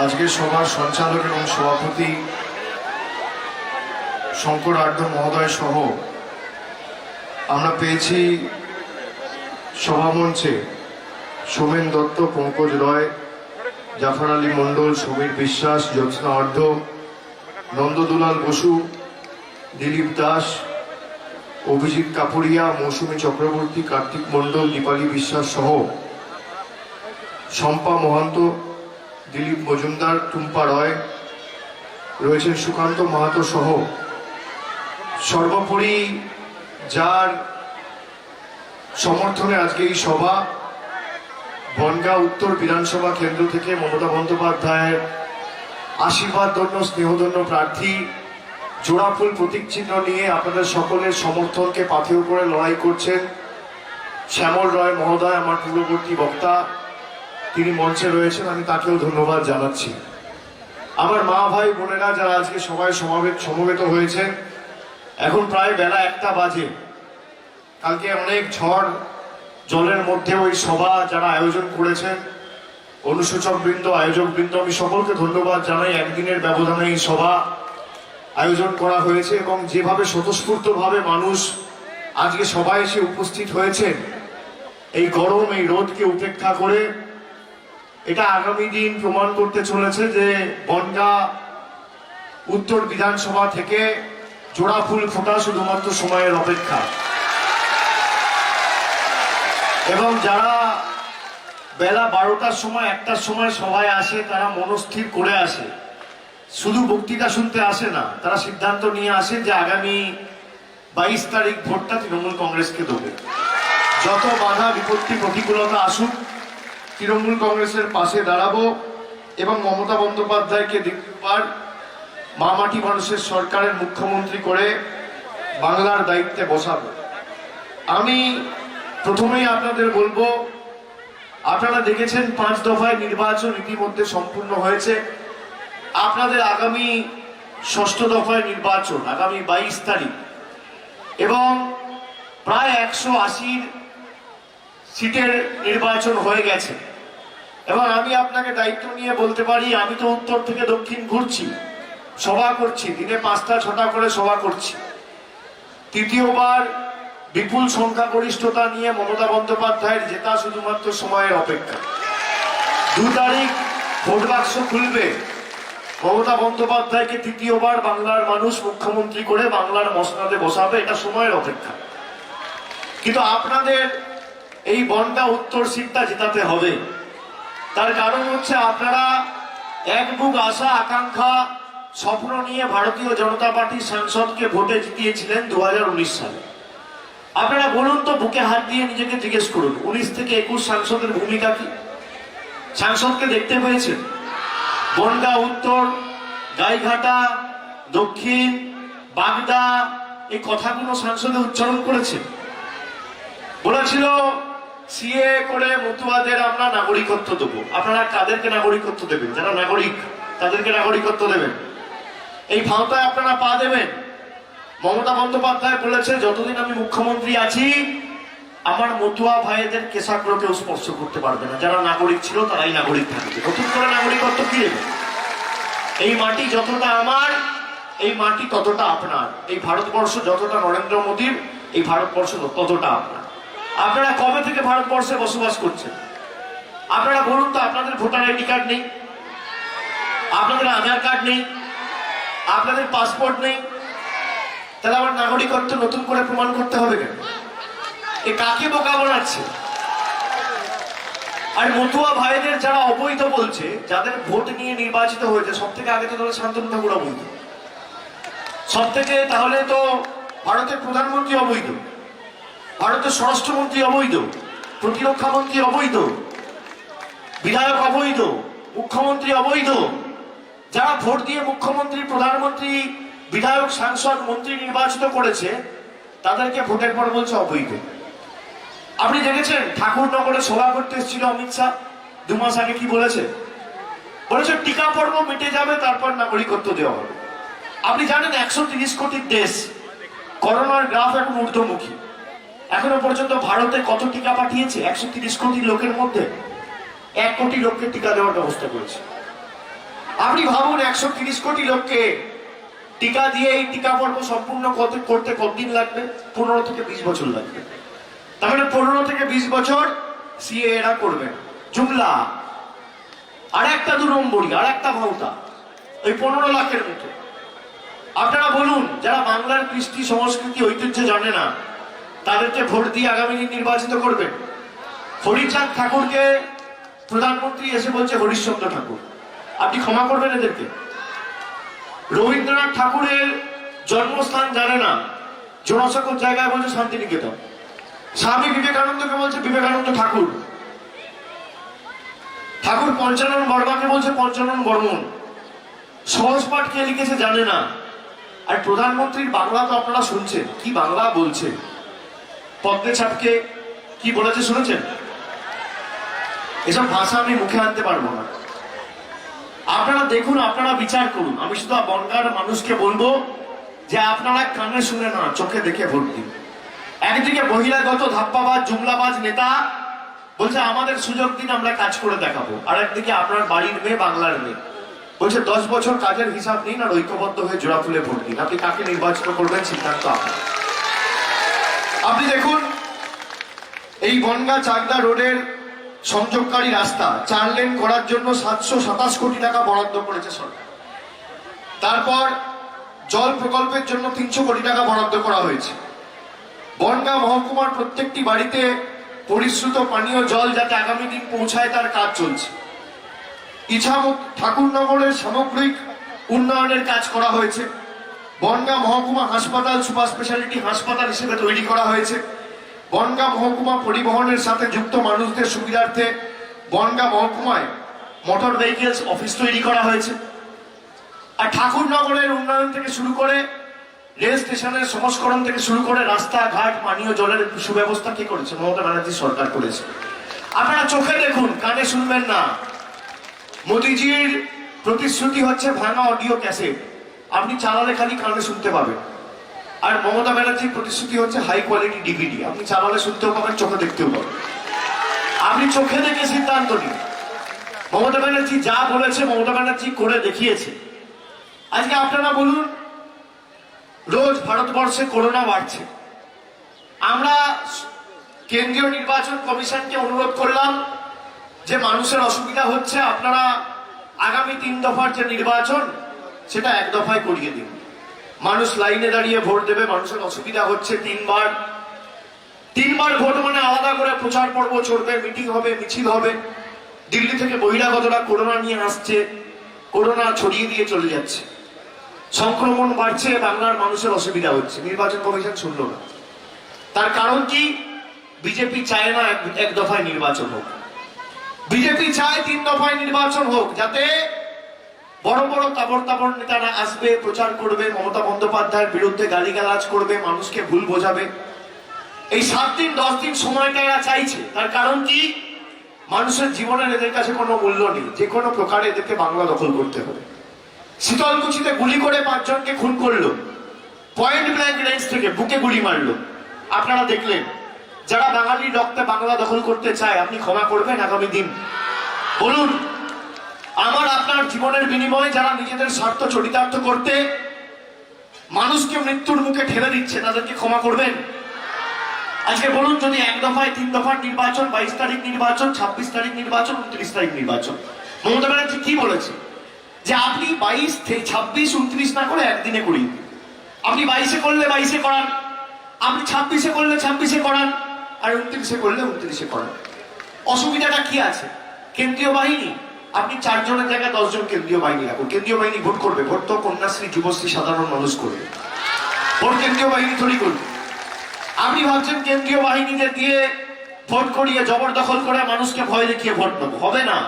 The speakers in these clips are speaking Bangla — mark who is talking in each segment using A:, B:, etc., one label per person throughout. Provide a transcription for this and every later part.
A: আজকের সভার সঞ্চালক এবং সভাপতি শঙ্কর আড্ড মহোদয় সহ আমরা পেয়েছি সভামঞ্চে সোমেন দত্ত, পঙ্কজ রয়, জাফর আলী মণ্ডল, সমীর বিশ্বাস, জ্যোৎস্না অর্ধ, নন্দদুলাল বসু, দিলীপ দাস, অভিজিৎ কাপুরিয়া, মৌসুমী চক্রবর্তী, কার্তিক মণ্ডল, দীপালী বিশ্বাস সহ শম্পা মহান্ত, দিলীপ মজুমদার, টুম্পা রয় রয়েছেন, সুকান্ত মাহাতো সহ সর্বোপরি যার সমর্থনে আজকে এই সভা, বনগাঁ উত্তর বিধানসভা কেন্দ্র থেকে মমতা বন্দ্যোপাধ্যায়ের আশীর্বাদ ধন্য স্নেহধন্য প্রার্থী জোড়াফুল প্রতীক চিহ্ন নিয়ে আপনাদের সকলের সমর্থনকে পাথেয় করে লড়াই করছেন শ্যামল রয় মহোদয়, আমার পূর্ববর্তী বক্তা, তিনি মঞ্চে রয়েছেন, আমি তাকেও ধন্যবাদ জানাচ্ছি। আমার মা ভাই বোনেরা যারা আজকে সবাই সমবেত হয়েছেন, এখন প্রায় বেলা 1টা বাজে। কালকে অনেক ঝড় জলের মধ্যে ওই সভা যারা আয়োজন করেছেন, অনুসূচক বৃন্দ, আয়োজক বৃন্দ, আমি সকলকে ধন্যবাদ জানাই। একদিনের ব্যবধানে এই সভা আয়োজন করা হয়েছে এবং যেভাবে স্বতঃস্ফূর্তভাবে মানুষ আজকে সবাই এসে উপস্থিত হয়েছেন, এই গরম এই রোদকে উপেক্ষা করে, এটা আগামী দিন প্রমাণ করতে চলেছে যে বনগাঁ উত্তর বিধানসভা থেকে জোড়া ফুল ফোটা শুধুমাত্র সময়ের অপেক্ষা। এবং যারা বেলা 12টার সময় 1টার সময় সভায় আসে, তারা মনস্থির করে আসে, শুধু বক্তৃতা শুনতে আসে না, তারা সিদ্ধান্ত নিয়ে আসে যে আগামী 22 তারিখ ভোটটা তৃণমূল কংগ্রেসকে দেবে। যত বাধা বিপত্তি প্রতিকূলতা আসুক, তৃণমূল কংগ্রেসের পাশে দাঁড়াবো এবং মমতা বন্দ্যোপাধ্যায়কে দ্বিতীয়বার মা মাটি মানুষের সরকারের মুখ্যমন্ত্রী করে বাংলার দায়িত্বে বসাবো। আমি প্রথমেই আপনাদের বলবো, আপনারা দেখেছেন 5 দফায় নির্বাচন ইতিমধ্যে সম্পূর্ণ হয়েছে। আপনাদের আগামী 6ষ্ঠ দফায় নির্বাচন আগামী 22 তারিখ এবং প্রায় 180 সিটের নির্বাচন হয়ে গেছে। এবং আমি আপনাকে দায়িত্ব নিয়ে বলতে পারি, আমি তো উত্তর থেকে দক্ষিণ ঘুরছি, সভা করছি, দিনে 5টা 6টা করে সভা করছি। তৃতীয়বার বিপুল সংখ্যাগরিষ্ঠতা নিয়ে মমতা বন্দ্যোপাধ্যায়ের জেতা শুধুমাত্র সময়ের অপেক্ষা। 2 তারিখ ভোট বাক্স খুলবে, মমতা বন্দ্যোপাধ্যায়কে তৃতীয়বার বাংলার মানুষ মুখ্যমন্ত্রী করে বাংলার মসনদে বসাবে, এটা সময়ের অপেক্ষা। কিন্তু আপনাদের এই বনগাঁ উত্তর সিটটা জেতাতে হবে। তার কারণ হচ্ছে আপনারা এক বুক আশা আকাঙ্ক্ষা স্বপ্ন নিয়ে ভারতীয় জনতা পার্টির সাংসদকে ভোটে জিতিয়েছিলেন 2019 সালে। আপনারা বলুন তো, বুকে হাত দিয়ে নিজেকে জিজ্ঞেস করুন, 19 থেকে 21 সাংসদের ভূমিকা কি? সাংসদকে দেখতে পেয়েছেন? বনগাঁ উত্তর, গাইঘাটা, দক্ষিণ, বাগদা, এই কথাগুলো সাংসদে উচ্চারণ করেছে। বলেছিল সিএ করে মতুয়াদের আমরা নাগরিকত্ব দেবো। আপনারা কাদেরকে নাগরিকত্ব দেবেন? যারা নাগরিক, তাদেরকে নাগরিকত্ব দেবেন। এই ভাওতায় আপনারা পা দেবেন। মমতা বন্দ্যোপাধ্যায় বলেছে, যতদিন আমি মুখ্যমন্ত্রী আছি আমার মতুয়া ভাইদের কেশাগ্র কেউ স্পর্শ করতে পারবে না, যারা নাগরিক ছিল তারাই নাগরিক থাকবে। নতুন করে নাগরিকত্ব কি দেবে? এই মাটি যতটা আমার, এই মাটি ততটা আপনার। এই ভারতবর্ষ যতটা নরেন্দ্র মোদীর, এই ভারতবর্ষ ততটা আপনার। আপনারা কবে থেকে ভারতবর্ষে বসবাস করছেন? আপনারা বলুন তো, আপনাদের ভোটার আইডি কার্ড নেই, আপনাদের আধার কার্ড নেই, আপনাদের পাসপোর্ট নেই, তাহলে আবার নাগরিকত্ব নতুন করে প্রমাণ করতে হবে কেন? এ কাকে বোকা বানাচ্ছে? আর মতুয়া ভাইদের যারা অবৈধ বলছে, যাদের ভোট নিয়ে নির্বাচিত হয়েছে, সব থেকে আগে তো তাহলে শান্তনু ঠাকুর অবৈধ, সব থেকে তাহলে তো ভারতের প্রধানমন্ত্রী অবৈধ, ভারতের স্বরাষ্ট্রমন্ত্রী অবৈধ, প্রতিরক্ষা মন্ত্রী অবৈধ, বিধায়ক অবৈধ, মুখ্যমন্ত্রী অবৈধ। যারা ভোট দিয়ে মুখ্যমন্ত্রী, প্রধানমন্ত্রী, বিধায়ক, সাংসদ, মন্ত্রী নির্বাচিত করেছে, তাদেরকে ভোটের পর বলছে অবৈধ। আপনি দেখেছেন ঠাকুরনগরে সভা করতে এসেছিল অমিত শাহ, 2 মাস আগে কি বলেছে? বলেছে টিকা পর্ব মিটে যাবে, তারপর নাগরিকত্ব দেওয়া হবে। আপনি জানেন 130 কোটির দেশ, করোনার গ্রাফ এখন ঊর্ধ্বমুখী। এখনো পর্যন্ত ভারতে কত টিকা পাঠিয়েছে? 130 কোটি লোকের মধ্যে 1 কোটি লোককে টিকা দেওয়ার ব্যবস্থা করেছে। আপনি ভাবুন 130 কোটি লোককে টিকা দিয়ে এই টিকা পর্ব সম্পূর্ণ করতে কতদিন লাগবে? 15 থেকে 20 বছর লাগবে। তার মানে 15 থেকে 20 বছর সিএ এরা করবেন। জুমলা আর একটা 2 নম্বরই, আর একটা ভাউতা, ওই 15 লাখের মতো। আপনারা বলুন, যারা বাংলার কৃষ্টি সংস্কৃতি ঐতিহ্য জানে না, তাদেরকে ভোট দিয়ে আগামী দিন নির্বাচিত করবেন? হরিচাঁদ ঠাকুরকে প্রধানমন্ত্রী এসে বলছে হরিশ্চন্দ্র ঠাকুর, আপনি ক্ষমা করবেন এদেরকে? রবীন্দ্রনাথ ঠাকুরের জন্মস্থান জানে না, জোড়াসাঁকোর জায়গায় বলছে শান্তিনিকেতন। স্বামী বিবেকানন্দকে বলছে বিবেকানন্দ ঠাকুর। ঠাকুর পঞ্চানন বর্মাকে বলছে পঞ্চানন বর্মন। সহজ পাঠ কে লিখেছে জানে না। আর প্রধানমন্ত্রীর বাংলা তো আপনারা শুনছেন, কি বাংলা বলছে। পদ্মে ছাপকে কি বলেছে শুনেছেন? এসব ভাষা আমি মুখে আনতে পারবো না। আপনারা দেখুন, আপনারা বিচার করুন। আমি শুধু বনগাঁর মানুষকে বলবো যে আপনারা কানে শুনে না, চোখে দেখে ভোট দিন। একদিকে বহিরাগত ধাপ্পাবাজ জুমলাবাজ নেতা বলছে আমাদের সুযোগ দিন, আমরা কাজ করে দেখাবো। আর একদিকে আপনার বাড়ির মেয়ে, বাংলার মেয়ে বলছে 10 বছর কাজের হিসাব নিন আর ঐক্যবদ্ধ হয়ে জোড়া ফুলে ভোট দিন। আপনি কাকে নির্বাচিত করবেন সিদ্ধান্ত আপনার। আপনি দেখুন, এই বনগাঁ চাকদা রোডের সংযোগকারী রাস্তা 4 লেন করার জন্য 727 কোটি টাকা বরাদ্দ করেছে সরকার। তারপর জল প্রকল্পের জন্য 300 কোটি টাকা বরাদ্দ করা হয়েছে। বনগাঁ মহকুমার প্রত্যেকটি বাড়িতে পরিশ্রুত পানীয় জল যাতে আগামী দিন পৌঁছায় তার কাজ চলছে। ইছামত ঠাকুরনগরের সামগ্রিক উন্নয়নের কাজ করা হয়েছে। বনগাঁ মহকুমা হাসপাতাল সুপার স্পেশালিটি হাসপাতাল হিসেবে তৈরি করা হয়েছে। বনগাঁ মহকুমা পরিবহনের সাথে যুক্ত মানুষদের সুবিধার্থে বনগাঁ মহকুমায় মোটর ভেহিকেলস অফিস তৈরি করা হয়েছে। আর ঠাকুরনগরের উন্নয়ন থেকে শুরু করে রেল স্টেশনের সংস্করণ থেকে শুরু করে রাস্তাঘাট পানীয় জলের সুব্যবস্থা কি করেছে? মমতা ব্যানার্জি সরকার করেছে। আপনারা চোখে দেখুন, কানে শুনবেন না। মোদিজির প্রতিশ্রুতি হচ্ছে ভাঙা অডিও ক্যাসেট, আপনি চালালে খালি কানে শুনতে পাবেন। আর মমতা ব্যানার্জির প্রতিশ্রুতি হচ্ছে হাই কোয়ালিটি ডিভিডি, আপনি চালালে শুনতেও পাবেন, চোখে দেখতেও পাবেন। আপনি চোখে দেখে সিদ্ধান্ত নিন। মমতা ব্যানার্জি যা বলেছে মমতা ব্যানার্জি করে দেখিয়েছে। আজকে আপনারা বলুন, রোজ ভারতবর্ষে করোনা বাড়ছে। আমরা কেন্দ্রীয় নির্বাচন কমিশনকে অনুরোধ করলাম যে মানুষের অসুবিধা হচ্ছে, আপনারা আগামী 3 দফার যে নির্বাচন সেটা 1 দফায় করিয়ে দিন। মানুষ লাইনে দাঁড়িয়ে ভোট দেবে, মানুষের অসুবিধা হচ্ছে। 3বার ভোট মানে আলাদা করে প্রচার পর্ব চলবে, মিটিং হবে, মিছিল হবে। দিল্লি থেকে বহিরাগতরা করোনা নিয়ে আসছে, করোনা ছড়িয়ে দিয়ে চলে যাচ্ছে, সংক্রমণ বাড়ছে, বাংলার মানুষের অসুবিধা হচ্ছে। নির্বাচন কমিশন শুনল না। তার কারণ কি? বিজেপি চায় না 1 দফায় নির্বাচন হোক। বিজেপি চায় 3 দফায় নির্বাচন হোক, যাতে বড় বড় তাবড় নেতারা আসবে, প্রচার করবে, মমতা বন্দ্যোপাধ্যায়ের বিরুদ্ধে গালিগালাজ করবে, মানুষকে ভুল বোঝাবে। এই 7 দিন 10 দিন সময়টা এরা চাইছে। তার কারণ কি? মানুষের জীবনের এদের কাছে কোনো মূল্য নেই, যে কোনো প্রকারে এদেরকে বাংলা দখল করতে হবে। শীতলকুচিতে গুলি করে 5 জনকে খুন করলো, পয়েন্ট ব্ল্যাঙ্ক রেঞ্জ থেকে বুকে গুলি মারলো। আপনারা দেখলেন। যারা বাঙালির রক্তে বাংলা দখল করতে চায়, আপনি ক্ষমা করবেন আগামী দিন? বলুন, আমার আপনার জীবনের বিনিময়ে যারা নিজেদের স্বার্থ চরিতার্থ করতে মানুষকে মৃত্যুর মুখে ঠেলে দিচ্ছে, তাদেরকে ক্ষমা করবেন? আজকে বলুন, যদি 1 দফায় 3 দফার নির্বাচন, 22 তারিখ নির্বাচন, 26 তারিখ নির্বাচন, 29 তারিখ নির্বাচন, মমতা ব্যানার্জি কি বলেছে? যে আপনি 22, 26, 29 না করে একদিনে করি। আপনি 22-এ করলে 22-এ করান, আপনি 26-এ করলে 26-এ করান, আর 29-এ করলে 29-এ করান। অসুবিধাটা কি আছে? কেন্দ্রীয় বাহিনী, আপনি 4 জনের জায়গায় 10 জন কেন্দ্রীয় বাহিনী রাখুন। কেন্দ্রীয় বাহিনী ভোট করবে, ভোট তো কন্যাশ্রী, যুবশ্রী, সাধারণ মানুষ করবে, ভোট কেন্দ্রীয় বাহিনী তৈরি করবে। আপনি ভাবছেন কেন্দ্রীয় বাহিনীদের দিয়ে ভোট করিয়ে জবরদখল করে মানুষকে ভয় দেখিয়ে ভোট নেবো? হবে না।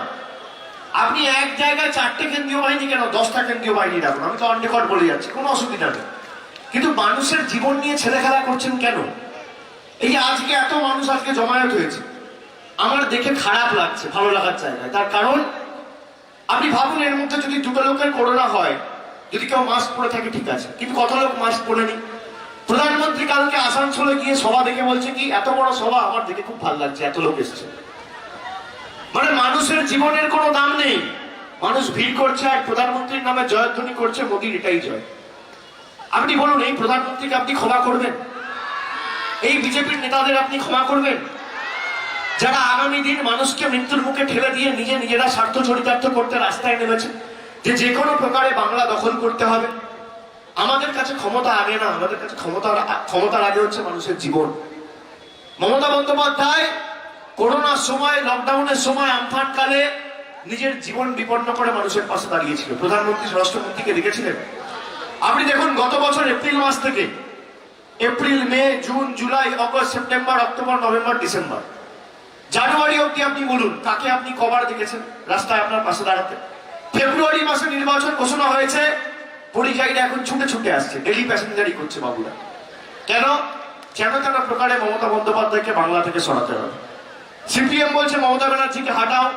A: আপনি এক জায়গায় 4টে কেন্দ্রীয় বাহিনী কেন, 10টা কেন্দ্রীয় বাহিনী রাখুন। আমি তো অন রেকর্ড বলে যাচ্ছি, কোনো অসুবিধা নেই। কিন্তু মানুষের জীবন নিয়ে ছেলে খেলা করছেন কেন? এই যে আজকে এত মানুষ আজকে জমায়েত হয়েছে, আমার দেখে খারাপ লাগছে, ভালো লাগার জায়গায়। তার কারণ আপনি ভাবুন, এর মধ্যে যদি 2টো লোকের করোনা হয়, যদি কেউ মাস্ক পরে থাকে ঠিক আছে, কিন্তু কত লোক মাস্ক পরেনি? প্রধানমন্ত্রী কালকে আসানসোলে গিয়ে সভা দেখে বলছে কি, এত বড় সভা আমার দেখে খুব ভালো লাগছে, এত লোক এসছে। মানে মানুষের জীবনের কোনো দাম নেই, মানুষ ভিড় করছে আর প্রধানমন্ত্রীর নামে জয়ধ্বনি করছে, মোদির এটাই জয়। আপনি বলুন, এই প্রধানমন্ত্রীকে আপনি ক্ষমা করবেন? এই বিজেপির নেতাদের আপনি ক্ষমা করবেন, যারা আগামী দিন মানুষকে মৃত্যুর মুখে ঠেলে দিয়ে নিজেরা স্বার্থ চরিতার্থ করতে রাস্তায় নেমেছে, যে কোনো প্রকারে বাংলা দখল করতে হবে? আমাদের কাছে ক্ষমতা আগে না, আমাদের কাছে ক্ষমতার আগে হচ্ছে মানুষের জীবন। মমতা বন্দ্যোপাধ্যায় করোনার সময়, লকডাউনের সময়, আমফানকালে নিজের জীবন বিপন্ন করে মানুষের পাশে দাঁড়িয়েছিল। প্রধানমন্ত্রী, স্বরাষ্ট্রমন্ত্রীকে দেখেছিলেন? আপনি দেখুন, গত বছর এপ্রিল মাস থেকে, April, May, June, July, August, September, October, November, December, January অব্দি আপনি বলুন কাকে আপনি কবার দেখেছেন রাস্তায় আপনার পাশে দাঁড়াতে? ফেব্রুয়ারি মাসে নির্বাচন ঘোষণা হয়েছে, পরিযায়ীরা এখন ছুটে ছুটে আসছে, ডেলি প্যাসেঞ্জারই করছে বাবুরা। কেন? কেন প্রকারে মমতা বন্দ্যোপাধ্যায়কে বাংলা থেকে সরাতে হবে। সিপিএম বলছে মমতা ব্যানার্জিকে হাঁটাও,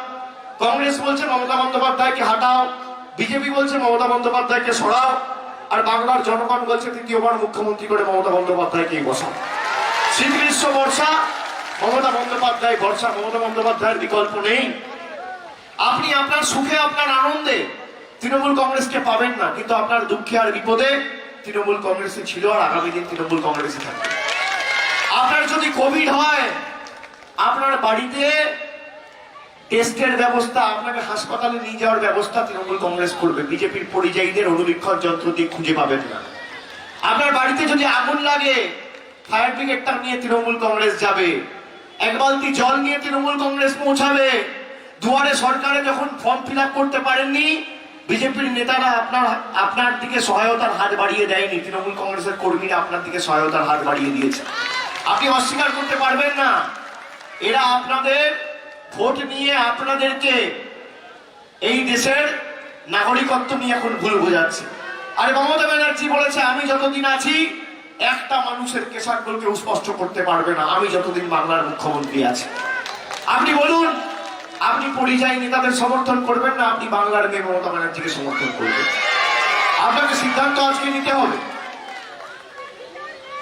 A: কংগ্রেস বলছে মমতা বন্দ্যোপাধ্যায়কে হাঁটাও, বিজেপি বলছে মমতা বন্দ্যোপাধ্যায়কে সরাও, আর বাংলার জনগণ বলছে তৃতীয়বার মুখ্যমন্ত্রী করে মমতা বন্দ্যোপাধ্যায়কেই বসাও। শীত গ্রীষ্ম বর্ষা, মমতা বন্দ্যোপাধ্যায় ভরসা, মমতা বন্দ্যোপাধ্যায়ের বিকল্প নেই। আপনি আপনার সুখে, আপনার আনন্দে তৃণমূল কংগ্রেসকে পাবেন না, কিন্তু আপনার দুঃখে আর বিপদে তৃণমূল কংগ্রেসে ছিল, আর আগামী দিন তৃণমূল কংগ্রেসে থাকবে। আপনার যদি কোভিড হয়, আপনার বাড়িতে টেস্টের ব্যবস্থা, আপনাকে হাসপাতালে নিয়ে যাওয়ার ব্যবস্থা তৃণমূল কংগ্রেস করবে। বিজেপির পরিযায়ীদের অনুবীক্ষণ যন্ত্র দিয়ে খুঁজে পাবেন না। আপনার বাড়িতে যদি আগুন লাগে, ফায়ার ব্রিগেডটা নিয়ে তৃণমূল কংগ্রেস যাবে। এক বালতি জল নিয়ে তৃণমূল কংগ্রেস পৌঁছাবে। দুয়ারে সরকারে যখন ফর্ম ফিল আপ করতে পারেননি, বিজেপির নেতারা আপনার দিকে সহায়তার হাত বাড়িয়ে দেয়নি, তৃণমূল কংগ্রেসের কর্মীরা আপনার দিকে সহায়তার হাত বাড়িয়ে দিয়েছে। আপনি অস্বীকার করতে পারবেন না। এরা আপনাদের ভোট নিয়ে আপনাদেরকে এই দেশের নাগরিকত্ব নিয়ে এখন ভুল বোঝাচ্ছে। আর মমতা ব্যানার্জি বলেছে, আমি যতদিন আছি একটা মানুষের কেশারগোলকে স্পষ্ট করতে পারবে না, আমি যতদিন বাংলার মুখ্যমন্ত্রী আছি। আপনি বলুন, আপনি পরিযায়ী নেতাদের সমর্থন করবেন না, আপনি বাংলার মেয়ে মমতা ব্যানার্জিকে সমর্থন করবেন? আপনাকে সিদ্ধান্ত আজকে নিতে হবে।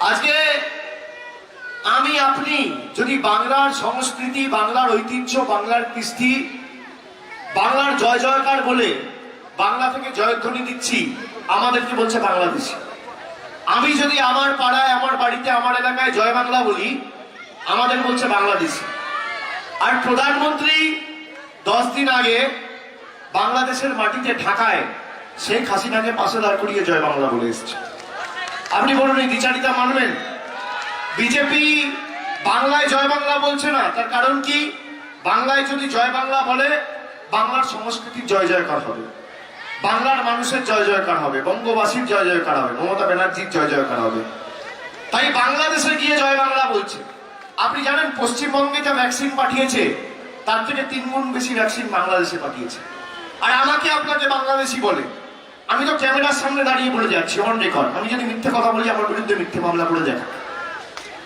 A: আজকে আমি আপনি যদি বাংলার সংস্কৃতি, বাংলার ঐতিহ্য, বাংলার কৃষ্টি, বাংলার জয় জয়কার বলে বাংলা থেকে জয়ধ্বনি দিচ্ছি, আমাদেরকে বলছে বাংলাদেশি। আমি যদি আমার পাড়ায়, আমার বাড়িতে, আমার এলাকায় জয় বাংলা বলি, আমাদের বলছে বাংলাদেশি। আর প্রধানমন্ত্রী 10 দিন আগে বাংলাদেশের মাটিতে, ঢাকায় শেখ হাসিনাকে পাশে দাঁড় করিয়ে জয় বাংলা বলে এসছে। আপনি বলুন, এই দ্বিচারিতা মানবেন? বিজেপি বাংলায় জয় বাংলা বলছে না, তার কারণ কি? বাংলায় যদি জয় বাংলা বলে, বাংলার সংস্কৃতির জয় জয়কার হবে, বাংলার মানুষের জয় জয়কার হবে, বঙ্গবাসীর জয় জয়কার হবে, মমতা ব্যানার্জির জয় জয়কার হবে। তাই বাংলাদেশে গিয়ে জয় বাংলা বলছে। আপনি জানেন, পশ্চিমবঙ্গে যা ভ্যাকসিন পাঠিয়েছে, তার থেকে 3 গুণ বেশি ভ্যাকসিন বাংলাদেশে পাঠিয়েছে। আর আমাকে, আপনাকে বাংলাদেশি বলে। আমি তো ক্যামেরার সামনে দাঁড়িয়ে বলে যাচ্ছি, অন রেকর্ড। আমি যদি মিথ্যে কথা বলি, আমার বিরুদ্ধে মিথ্যে মামলা করে দেখা।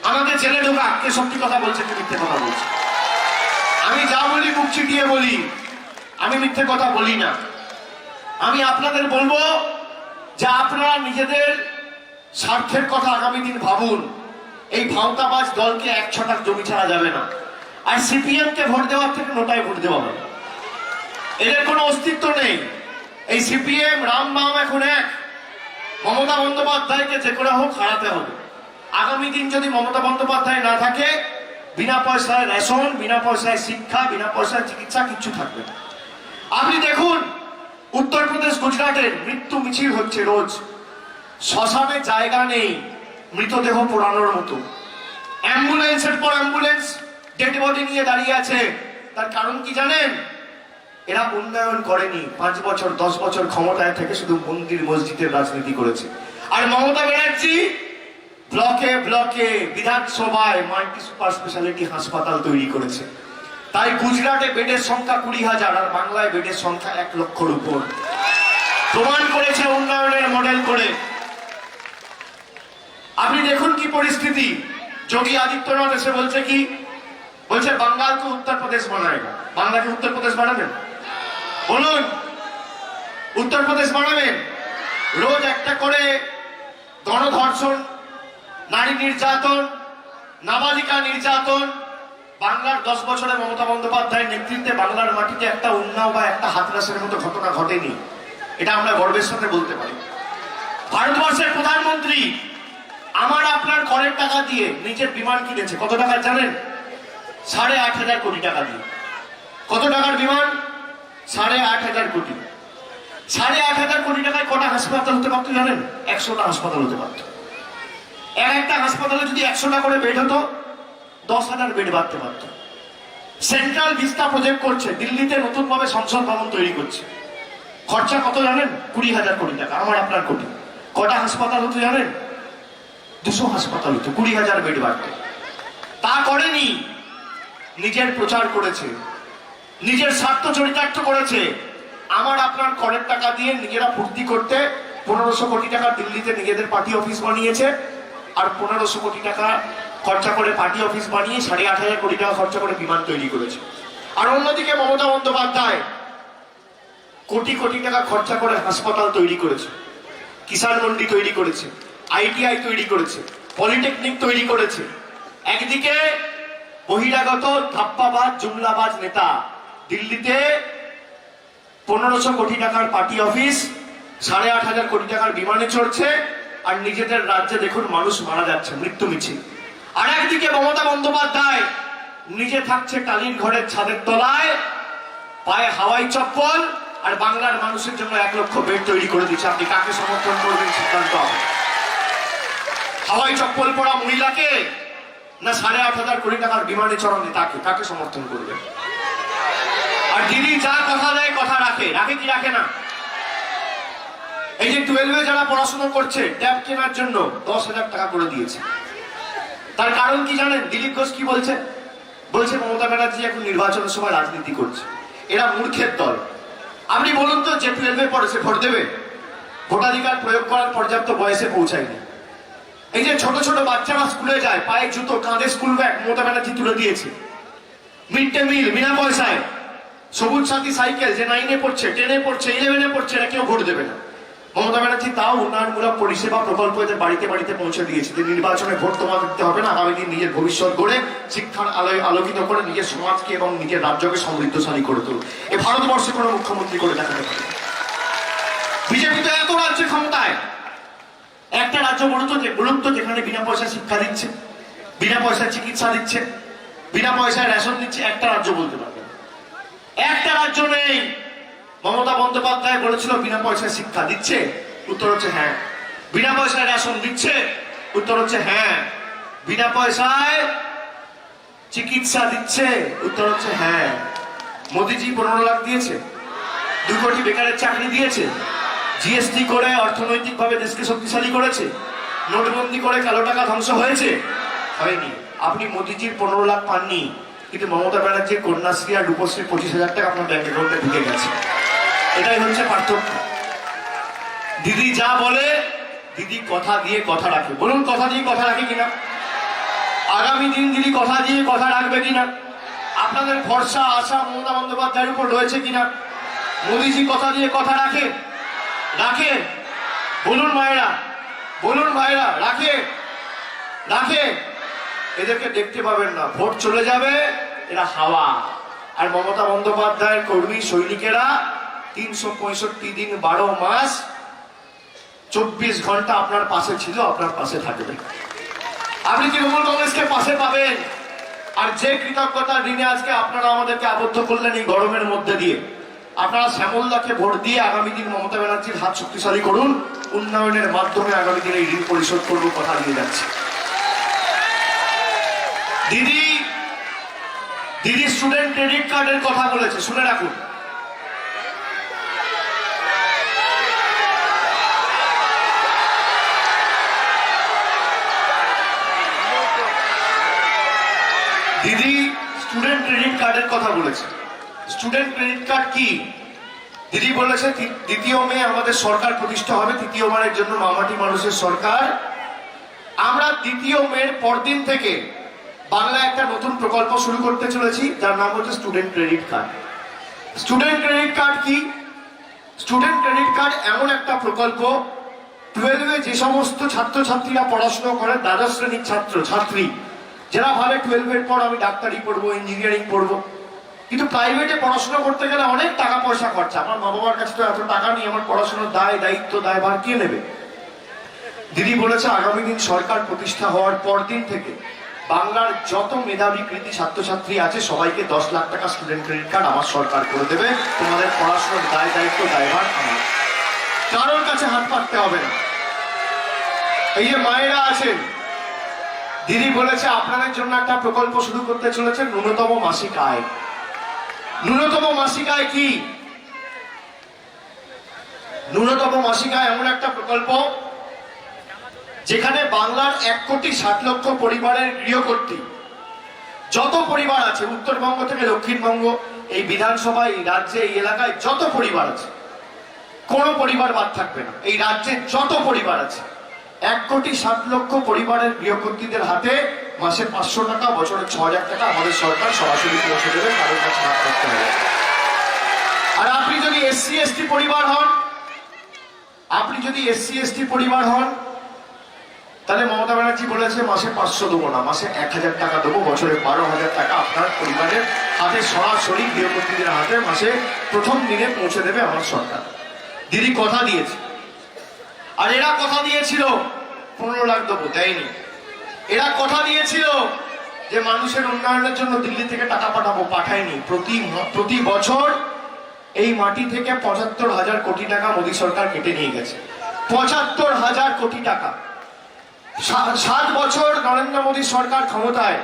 A: আমাকে জেলে ঢোকা, কে সত্যি কথা বলছে, কে মিথ্যে কথা বলছে। আমি যা বলি মুখ চিটিয়ে বলি, আমি মিথ্যে কথা বলি না। আমি আপনাদের বলবো যে আপনারা নিজেদের স্বার্থের কথা আগামী দিন ভাবুন। এই ভাওতাবাজ দলকে 1 ছটাক জমি ছাড়া যাবে না। আর সিপিএম কে ভোট দেওয়ার থেকে নোটায় ভোট দেওয়া হবে, এদের কোনো অস্তিত্ব নেই। এই সিপিএম, রামবাম এখন এক। মমতা বন্দ্যোপাধ্যায়কে যে করে হোক হারাতে হবে। আগামী দিন যদি মমতা বন্দ্যোপাধ্যায় না থাকে, বিনা পয়সায় রেশন, বিনা পয়সায় শিক্ষা, বিনা পয়সায় চিকিৎসা, কিচ্ছু থাকবে না। আপনি দেখুন, উত্তরপ্রদেশ, গুজরাটের মৃত্যু মিছিল হচ্ছে রোজ। শ্মশানে জায়গা নেই মৃতদেহ পোড়ানোর মতো। অ্যাম্বুলেন্সের পর অ্যাম্বুলেন্স ডেড বডি নিয়ে দাঁড়িয়ে আছে। তার কারণ কি জানেন? এরা উন্নয়ন করেনি। 5 বছর 10 বছর ক্ষমতায় থেকে শুধু মন্দির মসজিদের রাজনীতি করেছে। আর মমতা ব্যানার্জি ব্লকে ব্লকে, বিধানসভায় মাল্টি সুপার স্পেশালিটি হাসপাতাল তৈরি করেছে। তাই গুজরাটে বেডের সংখ্যা 20,000, আর বাংলায় বেডের সংখ্যা 1 লক্ষর উপর। প্রমাণ করেছে উন্নয়নের মডেল করে। আপনি দেখুন কি পরিস্থিতি। যোগী আদিত্যনাথ এসে বলছে কি? বলছে বাঙ্গালকে উত্তরপ্রদেশ বানায়গা। বাংলাকে উত্তরপ্রদেশ বানাবেন? বলুন, উত্তরপ্রদেশ বানাবেন? রোজ একটা করে গণধর্ষণ, নারী নির্যাতন, নাবালিকা নির্যাতন, বাংলার 10 বছরে মমতা বন্দ্যোপাধ্যায়ের নেতৃত্বে বাংলার মাটিতে একটা উন্নাও বা একটা হাতরাসের মতো ঘটনা ঘটেনি, এটা আমরা গর্বের সাথে বলতে পারি। ভারতবর্ষের প্রধানমন্ত্রী আমার আপনার করের টাকা দিয়ে নিজের বিমান কিনেছে। কত টাকা জানেন? 8,500 কোটি টাকা দিয়ে। কত টাকার বিমান? 8,500 কোটি। 8,500 কোটি টাকায় কটা হাসপাতাল হতে পারতো জানেন? 100টা হাসপাতাল হতে পারত। একটা হাসপাতালে যদি 100টা করে বেড হতো, 10,000 বেড বাড়তে পারত। সেন্ট্রাল ভিস্তা প্রজেক্ট করছে, দিল্লিতে নতুন ভাবে সংসদ ভবন তৈরি করছে। খরচা কত জানেন? 20,000 কোটি টাকা, আমার আপনার কোটি। কটা হাসপাতাল হতো জানেন? 200 হাসপাতাল হতো, 20,000 বেড বাড়ত। তা করেনি, নিজের প্রচার করেছে, নিজের স্বার্থ চরিতার্থ করেছে। আমার আপনার করের টাকা দিয়ে নিজেরা ফুর্তি করতে 1500 কোটি টাকা দিল্লিতে নিজেদের পার্টি অফিস বানিয়েছে, আর 1500 কোটি টাকা খরচা করে পার্টি অফিস বানিয়ে 8,500 কোটি টাকা খরচা করে বিমান তৈরি করেছে। আর অন্যদিকে মমতা বন্দ্যোপাধ্যায় কোটি কোটি টাকা খরচা করে হাসপাতাল তৈরি করেছে, কিষাণ মন্ডি তৈরি করেছে, ITI তৈরি করেছে, পলিটেকনিক তৈরি করেছে। একদিকে বহিরাগত ধাপ্পাবাজ জুমলাবাজ নেতা দিল্লিতে 1500 কোটি টাকার পার্টি অফিস, 8,500 কোটি টাকার বিমানে চড়ছে, আর নিজেদের রাজ্যে দেখুন মানুষ মারা যাচ্ছে, মৃত্যু মিছিল। আর একদিকে মমতা বন্দ্যোপাধ্যায় নিজে থাকছে টালির ঘরের ছাদের তলায়, পায়ে হাওয়াই চপ্পল, আর বাংলার মানুষের জন্য 1 লক্ষ বেড তৈরি করে দিচ্ছে। আপনি কাকে সমর্থন করবেন সিদ্ধান্ত হবে। হাওয়াই চপ্পল পরা মহিলাকে, না 8,500 কোটি টাকার বিমানে চড়ানো তাকে, কাকে সমর্থন করবেন? আর দিদি যা কথা দেয় কথা রাখে, রাখে কি রাখে না? এই যে 12-এ যারা পড়াশোনা করছে ট্যাব কেনার জন্য 10,000 টাকা করে দিয়েছে। তার কারণ কি জানেন? দিলীপ ঘোষ কি বলছে? বলছে মমতা ব্যানার্জি এখন নির্বাচনের সময় রাজনীতি করছে, এরা মূর্খের দল। আপনি বলুন তো, যে 12-এ পড়ে সে ভোট দেবে? ভোটাধিকার প্রয়োগ করার পর্যাপ্ত বয়সে পৌঁছায়নি। এই যে ছোট ছোট বাচ্চারা স্কুলে যায়, পায়ে জুতো, কাঁধে স্কুল ব্যাগ মমতা ব্যানার্জি তুলে দিয়েছে। মিড ডে মিল বিনা পয়সায়, সবুজ সাথী সাইকেল, যে 9-এ পড়ছে, 10-এ পড়ছে, 11-এ পড়ছে, এরা কেউ ভোট দেবে না। মমতা ব্যানার্জি তাও উন্নয়নমূলক পরিষেবা প্রকল্প এদের বাড়িতে বাড়িতে পৌঁছে দিয়েছে, যে নির্বাচনে ভোট তোমাকে দিতে হবে না, আগামী দিন নিজের ভবিষ্যৎ গড়ে শিক্ষার আলোয় আলোকিত করে নিজের সমাজকে এবং নিজের রাজ্যকে সমৃদ্ধশালী করে তোলো। এ ভারতবর্ষে কোনো মুখ্যমন্ত্রী করে দেখাতে পারে। বিজেপি তো এত রাজ্যে ক্ষমতায়, একটা রাজ্য বলুন তো যেখানে বিনা পয়সায় শিক্ষা দিচ্ছে, বিনা পয়সায় চিকিৎসা দিচ্ছে, বিনা পয়সায় রেশন দিচ্ছে, একটা রাজ্য বলতে পারবে? একটা রাজ্য নেই। মমতা বন্দ্যোপাধ্যায় বলেছিল বিনা পয়সায় শিক্ষা দিচ্ছে, উত্তর হচ্ছে হ্যাঁ। বিনা পয়সায় রেশন দিচ্ছে, উত্তর হচ্ছে হ্যাঁ। বিনা পয়সায় চিকিৎসা দিচ্ছে, উত্তর হচ্ছে হ্যাঁ। মোদিজি 15 লাখ দিয়েছে, 2 কোটি বেকারের চাকরি দিয়েছে, GST করে অর্থনৈতিকভাবে দেশকে শক্তিশালী করেছে, নোটবন্দি করে কালো টাকা ধ্বংস হয়েছে? হয়নি। আপনি মোদিজির 15 লাখ পাননি, কিন্তু মমতা ব্যানার্জির কন্যাশ্রী আর রূপশ্রী 25,000 টাকা আপনার ব্যাংক অ্যাকাউন্টে ঢুকে গেছে। এটাই হচ্ছে পার্থক্য। দিদি যা বলে, দিদি কথা দিয়ে কথা রাখে। বলুন কথা দিয়ে কথা রাখে কিনা? আগামী দিন দিদি কথা দিয়ে কথা রাখবে কিনা? আপনাদের ভরসা আশা মমতা বন্দ্যোপাধ্যায়ের উপর রয়েছে কিনা? মোদিজি কথা দিয়ে কথা রাখে? রাখে? বলুন মায়েরা, বলুন ভাইরা, রাখে? রাখে? এদেরকে দেখতে পাবেন না, ভোট চলে যাবে, এরা হাওয়া। আর মমতা বন্দ্যোপাধ্যায়ের কর্মী সৈনিকেরা 365 দিন 12 মাস 24 ঘন্টা আপনার পাশে ছিল, আপনার পাশে থাকবে। আপনি তৃণমূল কংগ্রেসকে পাশে পাবেন। আর যে কৃতজ্ঞতার ঋণে আজকে আপনারা আমাদেরকে আবদ্ধ করলেন এই গরমের মধ্যে দিয়ে, আপনারা শ্যামলদাকে ভোট দিয়ে আগামী দিন মমতা ব্যানার্জির হাত শক্তিশালী করুন। উন্নয়নের মাধ্যমে আগামী দিনে এই ঋণ পরিশোধ করবো, কথা দিয়ে যাচ্ছে। দিদি স্টুডেন্ট ক্রেডিট কার্ডের কথা বলেছে, শুনে রাখুন। দিদি স্টুডেন্ট ক্রেডিট কার্ডের কথা বলেছে। স্টুডেন্ট ক্রেডিট কার্ড কি? দিদি বলেছে 2 মে আমাদের সরকার প্রতিষ্ঠা হবে, 3য় বারের জন্য মামাটি মানুষের সরকার। আমরা 2 মের পরদিন থেকে বাংলায় একটা নতুন প্রকল্প শুরু করতে চলেছি, যার নাম হচ্ছে student credit card. Student credit card কি? স্টুডেন্ট ক্রেডিট কার্ড এমন একটা প্রকল্প, 12-এ যে সমস্ত ছাত্রছাত্রীরা পড়াশোনা করে, দ্বাদশ শ্রেণীর ছাত্র ছাত্রী, যারা ভাবে 12-এর পর আমি ডাক্তারি পড়বো, ইঞ্জিনিয়ারিং পড়বো, কিন্তু প্রাইভেটে পড়াশোনা করতে গেলে অনেক টাকা পয়সা খরচা। আমার মা বাবার কাছে তো এত টাকা নেই, আমার পড়াশোনার দায়িত্ব দায়ভার কে নেবে? দিদি বলেছে আগামী দিন সরকার প্রতিষ্ঠা হওয়ার পর দিন থেকে বাংলার যত মেধাবী কৃতি ছাত্রছাত্রী আছে সবাইকে 10 লাখ টাকা স্টুডেন্ট ক্রেডিট কার্ড আমার সরকার করে দেবে। তোমাদের পড়াশোনার দায়িত্ব দায়ভার আমার, কারোর কাছে হাত পাততে হবে না। এই যে মায়েরা আছেন, দিদি বলেছে আপনাদের জন্য একটা প্রকল্প শুরু করতে চলেছে, ন্যূনতম মাসিক আয়। ন্যূনতম মাসিক আয় কি? ন্যূনতম মাসিক আয় এমন একটা প্রকল্প যেখানে বাংলার 1,60,00,000 পরিবারের গৃহকর্ত্রী যত পরিবার আছে, উত্তরবঙ্গ থেকে দক্ষিণবঙ্গ, এই বিধানসভায়, এই রাজ্যে, এই এলাকায় যত পরিবার আছে, কোন পরিবার বাদ থাকবে না। এই রাজ্যে যত পরিবার আছে 1,60,00,000 পরিবারের গৃহকর্ত্রীদের হাতে মাসে 500 টাকা, বছরে 6,000 টাকা আমাদের সরকার সরাসরি পৌঁছে দেবে, কারোর কাছে হাত পাততে হবে। আর আপনি যদি SC/ST পরিবার হন, তাহলে মমতা ব্যানার্জি বলেছে মাসে 500 দেবো না, মাসে 1,000 টাকা দেবো, বছরে 12,000 টাকা আপনার পরিবারের হাতে সরাসরি গৃহকর্ত্রীদের হাতে মাসে প্রথম দিনে পৌঁছে দেবে আমার সরকার। দিদি কথা দিয়েছে। আর এরা কথা দিয়েছিল 15 লাখ দেবো, দেয়নি। এরা কথা দিয়েছিল যে মানুষের উন্নয়নের জন্য দিল্লি থেকে টাকা পাঠাবো, পাঠায়নি। প্রতি বছর এই মাটি থেকে 75,000 কোটি টাকা মোদী সরকার কেটে নিয়ে গেছে। 75,000 কোটি টাকা। 7 বছর নরেন্দ্র মোদী সরকার ক্ষমতায়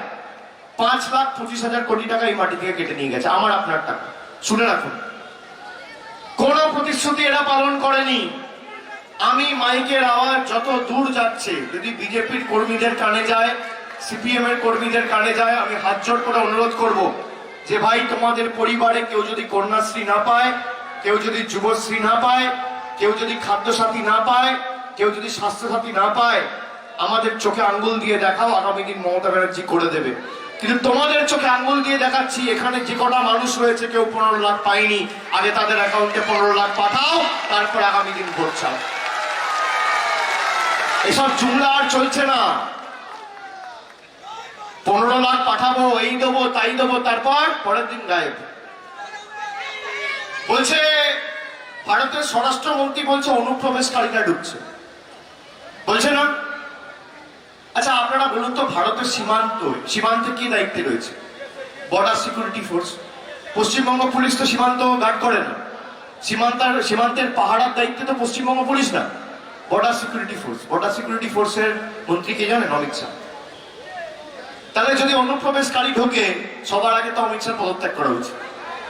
A: 5,25,000 কোটি টাকা এই মাটি থেকে কেটে নিয়ে গেছে, আমার আপনার টাকা। শুনে রাখুন, কোন প্রতিশ্রুতি এরা পালন করেনি। আমি মাইকের আওয়াজ যত দূর যাচ্ছে, যদি বিজেপির কর্মীদের কানে যায়, CPM এর কর্মীদের কানে যায়, আমি হাত জোড় করে অনুরোধ করব যে ভাই, তোমাদের পরিবারে কেউ যদি কন্যাশ্রী না পায়, কেউ যদি যুবশ্রী না পায়, কেউ যদি খাদ্যসাথী না পায়, কেউ যদি স্বাস্থ্যসাথী না পায়, আমাদের চোখে আঙ্গুল দিয়ে দেখাও, আগামী দিন মমতা ব্যানার্জি করে দেবে। কিন্তু তোমাদের চোখে আঙ্গুল দিয়ে দেখাচ্ছি, এখানে যে কটা মানুষ রয়েছে কেউ 15 লাখ পায়নি, আগে তাদের অ্যাকাউন্টে 15 লাখ পাঠাও, তারপর আগামী দিন ভোট চাও। এসব জুমলা আর চলছে না। 15 লাখ পাঠাবো, এই দেবো তাই দেবো, তারপর পরের দিন গায়েব। বলছে ভারতের স্বরাষ্ট্রমন্ত্রী বলছে অনুপ্রবেশকারীরা ঢুকছে, বলছে না? আচ্ছা আপনারা বলুন তো, ভারতের সীমান্তে কি দায়িত্বে রয়েছে? Border security force. Paschimbanga police তো সীমান্ত গার্ড করে না, সীমান্তের পাহারার দায়িত্বে তো পশ্চিমবঙ্গ পুলিশ না, border security force. Border security ফোর্সের মন্ত্রী কে জানেন? অমিত শাহ। তাহলে যদি অনুপ্রবেশকারী ঢোকে, সবার আগে তো অমিত শাহ পদত্যাগ করা উচিত,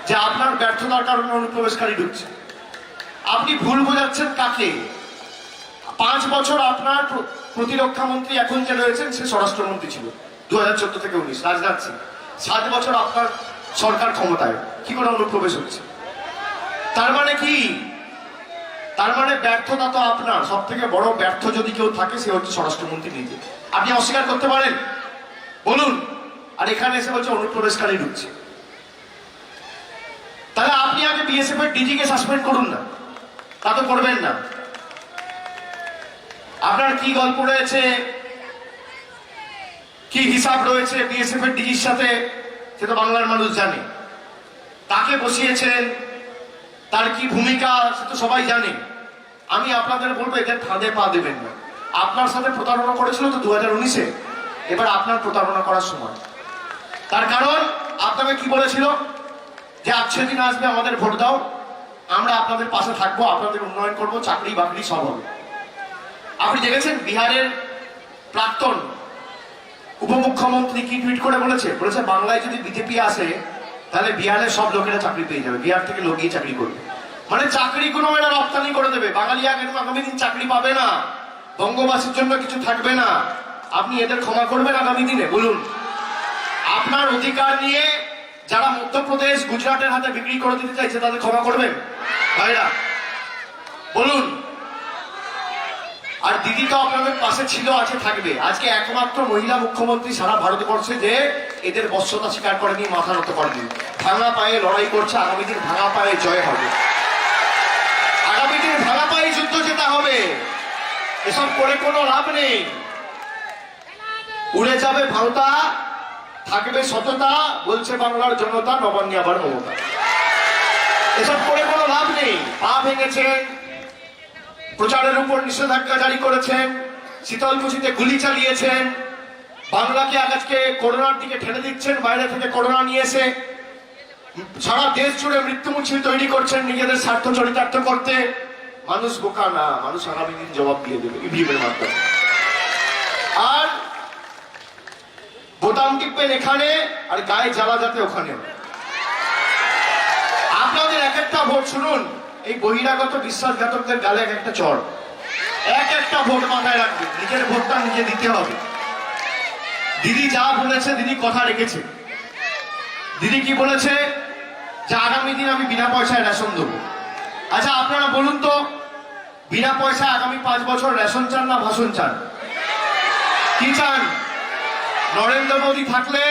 A: যে আপনার ব্যর্থতার কারণে অনুপ্রবেশকারী ঢুকছে। আপনি ভুল বোঝাচ্ছেন কাকে? 5 বছর আপনার প্রতিরক্ষা মন্ত্রী এখন যে রয়েছেন সে স্বরাষ্ট্রমন্ত্রী ছিল 2014 থেকে 19, রাজনাথ সিং। 7 বছর আপনার সরকার ক্ষমতায়, কি করে অনুপ্রবেশ হচ্ছে? তার মানে কি? তার মানে ব্যর্থতা তো আপনার। সব থেকে বড় ব্যর্থ যদি কেউ থাকে, সে হচ্ছে স্বরাষ্ট্রমন্ত্রী নিজে। আপনি অস্বীকার করতে পারেন? বলুন। আর এখানে এসে বলছে অনুপ্রবেশকারী ঢুকছে। তাহলে আপনি আগে BSF এর DG কে সাসপেন্ড করুন না, তা তো করবেন না। আপনার কি গল্প রয়েছে, কি হিসাব রয়েছে BSF এর DGর সাথে, সে তো বাংলার মানুষ জানে। তাকে বসিয়েছেন, তার কি ভূমিকা সে তো সবাই জানে। আমি আপনাদের বলবো, এদের ফাঁদে পা দেবেন না। আপনার সাথে প্রতারণা করেছিল তো 2019-এ, এবার আপনার প্রতারণা করার সময়। তার কারণ আপনাকে কি বলেছিল? যে আজকে দিন আসবে, আমাদের ভোট দাও, আমরা আপনাদের পাশে থাকবো, আপনাদের উন্নয়ন করব, চাকরি বাকরি সব হবে। আপনি দেখেছেন বিহারের প্রাক্তন উপমুখ্যমন্ত্রী কি টুইট করে বলেছে? বাংলায় যদি বিজেপি আসে তাহলে বিহারের সব লোকেরা চাকরি পেয়ে যাবে, বিহার থেকে লোক গিয়ে চাকরি করবে। মানে চাকরি কোনো এরা রপ্তানি করে দেবে। বাঙালি আগামী দিন চাকরি পাবে না, বঙ্গবাসীর জন্য কিছু থাকবে না। আপনি এদের ক্ষমা করবেন আগামী দিনে? বলুন। আপনার অধিকার নিয়ে যারা মধ্যপ্রদেশ, গুজরাটের হাতে বিক্রি করে দিতে চাইছে, তাদের ক্ষমা করবেন ভাইরা? বলুন। আর দিদি তো আপনাদের পাশে ছিল, আছে, থাকবে। আজকে একমাত্র মহিলা মুখ্যমন্ত্রী সারা ভারতবর্ষে যে এদের বশ্যতা স্বীকার করেনি, মাথা নত করেনি, ভাঙা পায়ে লড়াই করছে। আগামী দিন ভাঙা পায়ে জয় হবে, আগামী দিন ভাঙা পায়ে যুদ্ধ জেতা হবে। এসব করে কোনো লাভ নেই। উড়ে যাবে ভারতা, থাকবে সততা, বলছে বাংলার জনতা, নবান্নে আবার মমতা। এসব করে কোনো লাভ নেই। পা ভেঙেছেন, প্রচারের উপর নিষেধাজ্ঞা জারি করেছেন, শীতলকুচিতে গুলি চালিয়েছেন, বাংলাকে আজকে করোনার দিকে ঠেলে দিচ্ছেন, বাইরে থেকে করোনা নিয়ে এসে সারা দেশ জুড়ে মৃত্যু মিছিল তৈরি করছেন নিজেদের স্বার্থ চরিতার্থ করতে। মানুষ বোকা না, মানুষ আগামী দিন জবাব দিয়ে দেবে ইভিএমের মাধ্যমে। আর বোতাম টিপবেন এখানে, আর গায়ে জ্বালা যাতে ওখানে। আপনাদের এক একটা ভোট শুনুন, এই বহিরাগত বিশ্বাসঘাতকদের গালে এক একটা চড়। এক একটা ভোট মাথায় রাখবেন, নিজের ভোটটা নিজে দিতে হবে। দিদি যা বলেছে, দিদি কথা রেখেছে। দিদি কি বলেছে? যে আগামী দিন আমি বিনা পয়সায় রেশন দেবো। আচ্ছা আপনারা বলুন তো, বিনা পয়সায় আগামী 5 বছর রেশন চান না ভাষণ চান? কি চান? নরেন্দ্র মোদী থাকলে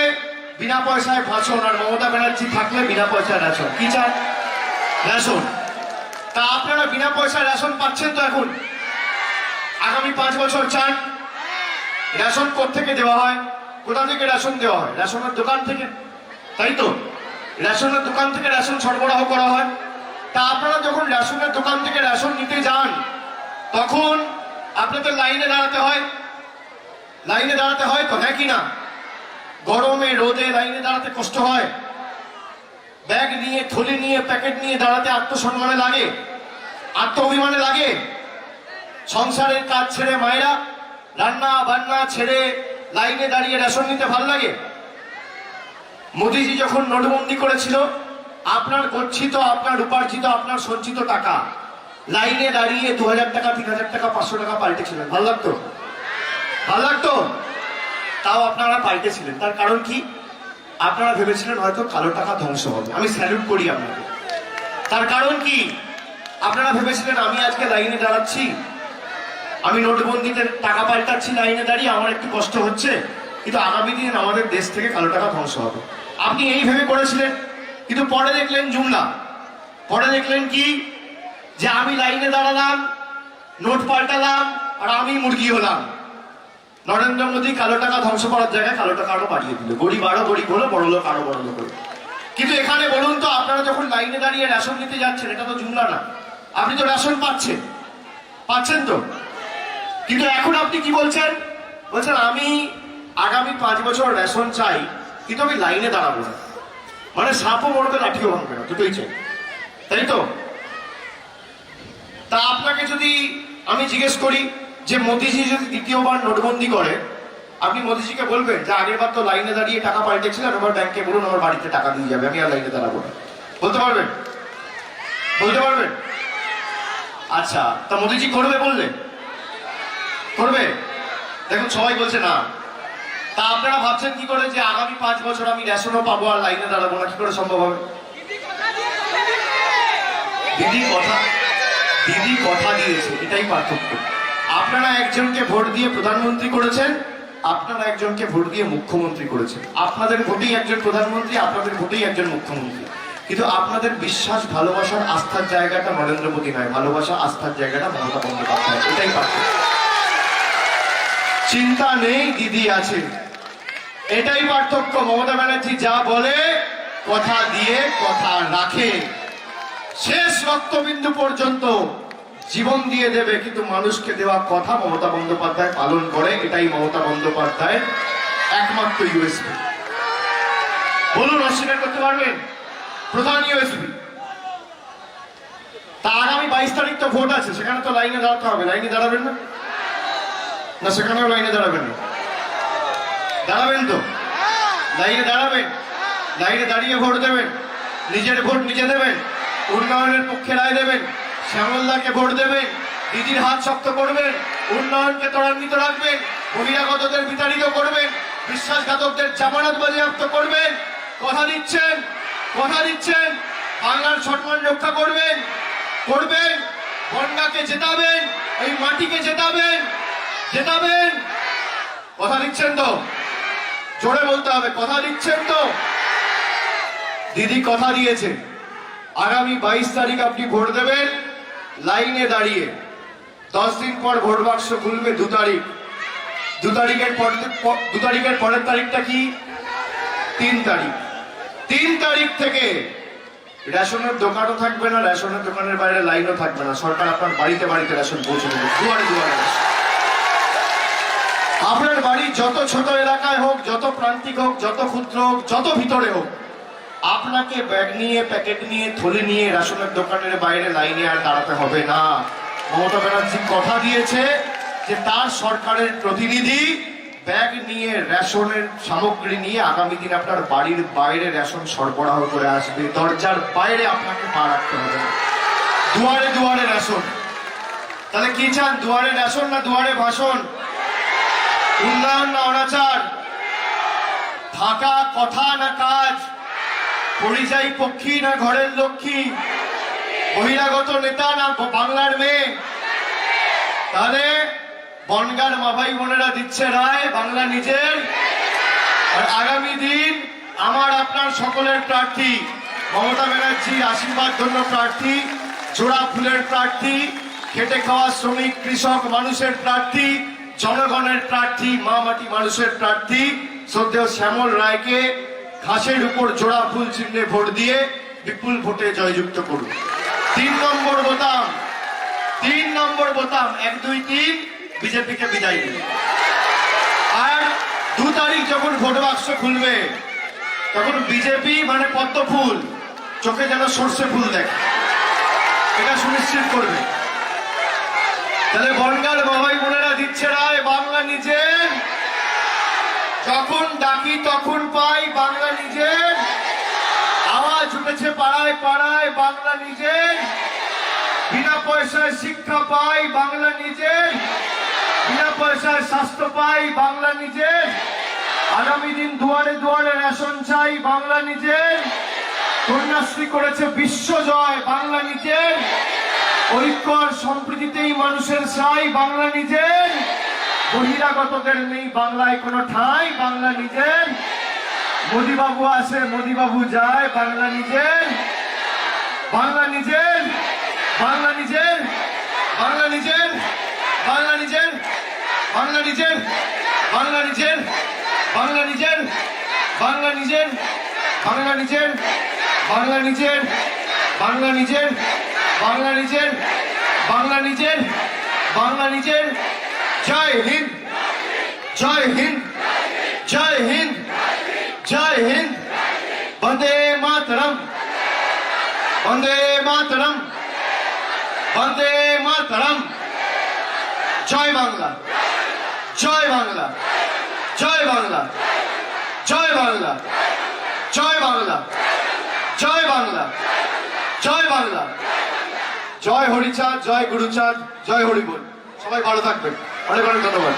A: বিনা পয়সায় ভাষণ, আর মমতা ব্যানার্জি থাকলে বিনা পয়সায় রেশন। কি চান? রেশন। তা আপনারা বিনা পয়সায় রেশন পাচ্ছেন তো এখন? আগামী 5 বছর চান? রেশন কোত্থেকে দেওয়া হয়? কোথা থেকে রেশন দেওয়া হয়? রেশনের দোকান থেকে, তাই তো? রেশনের দোকান থেকে রেশন সরবরাহ করা হয়। তা আপনারা যখন রেশনের দোকান থেকে রেশন নিতে যান, তখন আপনাদের লাইনে দাঁড়াতে হয়। লাইনে দাঁড়াতে হয় তো, হ্যাঁ কি না? গরমে রোদে লাইনে দাঁড়াতে কষ্ট হয়। ব্যাগ নিয়ে, থলি নিয়ে, প্যাকেট নিয়ে দাঁড়াতে আত্মসম্মানে লাগে, আত্ম অভিমানে লাগে। সংসারের কাজ ছেড়ে মায়েরা রান্না বান্না ছেড়ে লাইনে দাঁড়িয়ে রেশন নিতে ভালো লাগে? মোদীজি যখন নোটবন্দি করেছিল, আপনার গচ্ছিত, আপনার উপার্জিত, আপনার সঞ্চিত টাকা লাইনে দাঁড়িয়ে 2000 টাকা, 3000 টাকা, 500 টাকা পাল্টেছিলেন। ভালো লাগতো? ভালো লাগতো? তাও আপনারা পাল্টেছিলেন। তার কারণ কি? আপনারা ভেবেছিলেন হয়তো কালো টাকা ধ্বংস হবে। আমি স্যালুট করি আপনাকে। তার কারণ কি? আপনারা ভেবেছিলেন আমি আজকে লাইনে দাঁড়াচ্ছি, আমি নোটবন্দিতে টাকা পাল্টাচ্ছি লাইনে দাঁড়িয়ে, আমার একটু কষ্ট হচ্ছে, কিন্তু আগামী দিন আমাদের দেশ থেকে কালো টাকা ধ্বংস হবে। আপনি এই ভেবে করেছিলেন, কিন্তু পরে দেখলেন জুমলা। পরে দেখলেন কি? যে আমি লাইনে দাঁড়ালাম, নোট পাল্টালাম, আর আমি মুরগি হলাম। নরেন্দ্র মোদী কালো টাকা ধ্বংস করার জায়গায় কালো টাকা আরো বাড়িয়ে দিল। গরিব আরো গরিব হলো, বড় লোক আরো বড় লোক হলো। কিন্তু এখানে বলুন তো, আপনারা যখন লাইনে দাঁড়িয়ে রেশন নিতে যাচ্ছেন, এটা তো জুমলা না? আপনি তো রেশন পাচ্ছেন, পাচ্ছেন তো? কিন্তু এখন আপনি কি বলছেন? বলছেন আমি আগামী 5 বছর রেশন চাই, কিন্তু আমি লাইনে দাঁড়াবো না। মানে সাপও মরবে, লাঠিও ভাঙবে না, দুটোই চাই, তাই তো? তা আপনাকে যদি আমি জিজ্ঞেস করি যে মোদিজি যদি দ্বিতীয়বার নোটবন্দি করে, আপনি মোদিজিকে বলবেন যে আগের বার তো লাইনে দাঁড়িয়ে টাকা পাল্টেছিলেন, আমার ব্যাংকে বলুন আমার বাড়িতে টাকা দিয়ে যাবে, আমি আর লাইনে দাঁড়াবো না? বলতে পারবেন? বলতে পারবেন? আচ্ছা, তা মোদিজি করবে বললে? করবে? দেখুন সবাই বলছে না। তা আপনারা ভাবছেন কি করে যে আগামী 5 বছর আমি রেশনও পাবো আর লাইনে দাঁড়াবো না? কি করে সম্ভব হবে? দিদি কথা দিয়েছে, এটাই পার্থক্য। আপনারা একজনকে ভোট দিয়ে প্রধানমন্ত্রী করেছেন, আপনারা একজনকে ভোট দিয়ে মুখ্যমন্ত্রী করেছেন। আপনাদের ভোটেই একজন প্রধানমন্ত্রী, আপনাদের ভোটেই একজন মুখ্যমন্ত্রী। কিন্তু আপনাদের বিশ্বাস, ভালোবাসার, আস্থার জায়গাটা নরেন্দ্র মোদী নয়, ভালোবাসা আস্থার জায়গাটা মমতা বন্দ্যোপাধ্যায়। এটাই পার্থক্য। চিন্তা নেই, দিদি আছে, এটাই পার্থক্য। মমতা ব্যানার্জি যা বলে, কথা দিয়ে কথা রাখে, শেষ রক্তবিন্দু পর্যন্ত জীবন দিয়ে দেবে, কিন্তু মানুষকে দেওয়া কথা মমতা বন্দ্যোপাধ্যায় পালন করে। এটাই মমতা বন্দ্যোপাধ্যায়ের একমাত্র ইউএসপি। বলুন, অস্বীকার করতে পারবেন? প্রধান ইউএসপি। তা আগামী 22 তারিখ তো ভোট আছে, সেখানে তো লাইনে দাঁড়াতে হবে। লাইনে দাঁড়াবেন না? না সেখানেও লাইনে দাঁড়াবেন না? দাঁড়াবেন তো? লাইনে দাঁড়াবেন, লাইনে দাঁড়িয়ে ভোট দেবেন, নিজের ভোট নিজে দেবেন, উন্নয়নের পক্ষে রায় দেবেন, শ্যামলদাকে ভোট দেবেন, দিদির হাত শক্ত করবেন, উন্নয়নকে ত্বরান্বিত রাখবেন, বহিরাগতদের বিতাড়িত করবেন, বিশ্বাসঘাতকদের জামানত বাজেয়াপ্ত করবেন। কথা দিচ্ছেন? কথা দিচ্ছেন? বাংলার সম্মান রক্ষা করবেন, করবেন, বনগাঁকে জেতাবেন, এই মাটিকে জেতাবেন, জেতাবেন। কথা দিচ্ছেন তো? জোরে বলতে হবে, কথা দিচ্ছেন তো? দিদি কথা দিয়েছে, আগামী 22 তারিখ আপনি ভোট দেবেন লাইনে দাঁড়িয়ে। 10 দিন পর ভোট বাক্স খুলবে 2 তারিখ। 2 তারিখের পরের তারিখটা কি? 3 তারিখ 3 তারিখ থেকে রেশনের দোকানও থাকবে না, রেশনের দোকানের বাইরে লাইনও থাকবে না। সরকার আপনার বাড়িতে বাড়িতে রেশন পৌঁছে দেবে, দুয়ারে দুয়ারে রেশন। আপনার বাড়ি যত ছোট এলাকায় হোক, যত প্রান্তিক হোক, যত ক্ষুদ্র হোক, যত ভিতরে হোক, আপনাকে ব্যাগ নিয়ে, প্যাকেট নিয়ে, থলি নিয়ে রেশনের দোকানের বাইরে লাইনে আর দাঁড়াতে হবে না। মমতা ব্যানার্জি কথা দিয়েছে যে তার সরকারের প্রতিনিধি ব্যাগ নিয়ে, রেশনের সামগ্রী নিয়ে আগামী দিন আপনার বাড়ির বাইরে রেশন সরবরাহ করে আসবে। দরজার বাইরে আপনাকে পা রাখতে হবে না, দুয়ারে দুয়ারে রেশন। তাহলে কি চান, দুয়ারে রেশন না দুয়ারে ভাষণ? উন্নয়ন না অনাচার? থাকা কথা না কাজ? পরিযায়ী পক্ষী না ঘরের লক্ষ্মী? বহিরাগত নেতা না বাংলার মেয়ে? তাহলে বনগার মাভাই বোনেরা দিচ্ছে রায়, বাংলা নিজের। আর আগামী দিন আমার আপনার সকলের প্রার্থী মমতা ব্যানার্জির আশীর্বাদ ধন্য প্রার্থী, জোড়া ফুলের প্রার্থী, খেটে খাওয়া শ্রমিক কৃষক মানুষের প্রার্থী, জনগণের প্রার্থী, মা মাটি মানুষের প্রার্থী শ্রদ্ধেয় শ্যামল রায়কে ঘাসের উপর জোড়া ফুল চিহ্নে ভোট দিয়ে বিপুল ভোটে জয়যুক্ত করুন। 3 নম্বর বোতাম, 3 নম্বর বোতাম, 1, 2, 3 বিজেপিকে বিদায় দিন। আর 2 তারিখ যখন ভোট বাক্স খুলবে তখন বিজেপি মানে পদ্ম ফুল, চোখে যেন সর্ষে ফুল দেখে, এটা সুনিশ্চিত করবে। তাহলে বনগাঁর বাবাই বোনেরা দিচ্ছে রায়, বাংলা নিজের। যখন ডাকি তখন পাই, বাংলা নিজের। আওয়াজ উঠেছে পাড়ায় পাড়ায়, বাংলা নিজের। বিনা পয়সায় শিক্ষা পাই, বাংলা নিজের। বিনা পয়সায় স্বাস্থ্য পাই, বাংলা নিজের। আগামী দিন দুয়ারে দুয়ারে রেশন চাই, বাংলা নিজের। কন্যাশ্রী করেছে বিশ্বজয়, বাংলা নিজের। ঐক্য আর সম্প্রীতিতেই মানুষের সাই, বাংলা নিজের। বহিরাগতদের নেই বাংলায় কোনো ঠাঁই, বাংলা নিজের। মোদিবাবু আসে মোদিবাবু যায়, বাংলা নিজের। বাংলা নিজের, বাংলা নিজের, বাংলা নিজের, বাংলা নিজের, বাংলা নিজের, বাংলা নিজের, বাংলা নিজের, বাংলা নিজের, বাংলা নিজের, বাংলা নিজের, বাংলা নিজের, বাংলা নিজের, বাংলা নিজের, বাংলা নিজের। জয় হিন্দ, জয় হিন্দ, জয় হিন্দ, জয় হিন্দ। বন্দে মাতরম, বন্দে মাতরম, বন্দে মাতরম। জয় বাংলা, জয় বাংলা, জয় বাংলা, জয় বাংলা, জয় বাংলা, জয় বাংলা, জয় বাংলা। জয় হরিচাঁদ, জয় গুরুচাঁদ, জয় হরিবোল। সবাই ভালো থাকবেন, অনেক অনেক ধন্যবাদ।